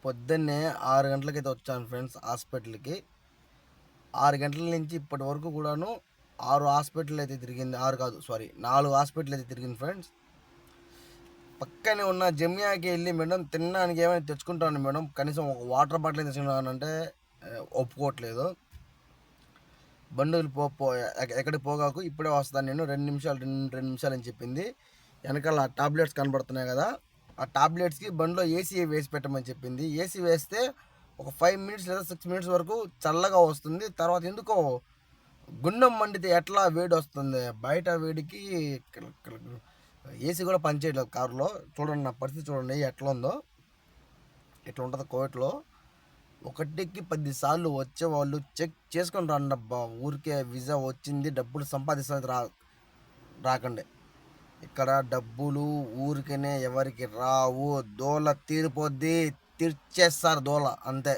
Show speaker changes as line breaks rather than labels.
పొద్దున్నే 6 గంటలకైతే వచ్చాను ఫ్రెండ్స్ హాస్పిటల్‌కి. 6 గంటల నుంచి ఇప్పటి వరకు కూడాను 6 హాస్పిటల్ అయితే తిరిగింది. 6 కాదు సారీ 4 హాస్పిటల్ అయితే తిరిగింది ఫ్రెండ్స్. పక్కనే ఉన్న జమ్యాకి వెళ్ళి మేడం తినడానికి ఏమైనా తెచ్చుకుంటాను మేడం. కనీసం ఒక వాటర్ బాటిల్ తెచ్చుకుంటానంటే ఒప్పుకోవట్లేదు. బంధువులు ఎక్కడికి పోగాకు ఇప్పుడే వస్తాను నేను 2 నిమిషాలు 2 నిమిషాలు అని చెప్పింది. వెనకాల టాబ్లెట్స్ కనబడుతున్నాయి కదా, ఆ టాబ్లెట్స్కి బండిలో ఏసీ వేసి పెట్టమని చెప్పింది. ఏసీ వేస్తే ఒక 5 మినిట్స్ లేదా 6 మినిట్స్ వరకు చల్లగా వస్తుంది. తర్వాత ఎందుకో గుండెం మండితే ఎట్లా వేడి వస్తుంది, బయట వేడికి ఏసీ కూడా పనిచేయట్లేదు కారులో. చూడండి నా పరిస్థితి చూడండి ఎట్లా ఉందో. ఇట్లా ఉంటుంది కోవిడ్లో. ఒకటికి 10 సార్లు వచ్చేవాళ్ళు చెక్ చేసుకొని రండి అబ్బా. ఊరికే వీసా వచ్చింది డబ్బులు సంపాదిస్తుంది రాకండి. ఇక్కడ డబ్బులు ఊరికనే ఎవరికి రావు. దోల తీరిపోద్ది, తీర్చేస్తారు దోల అంతే.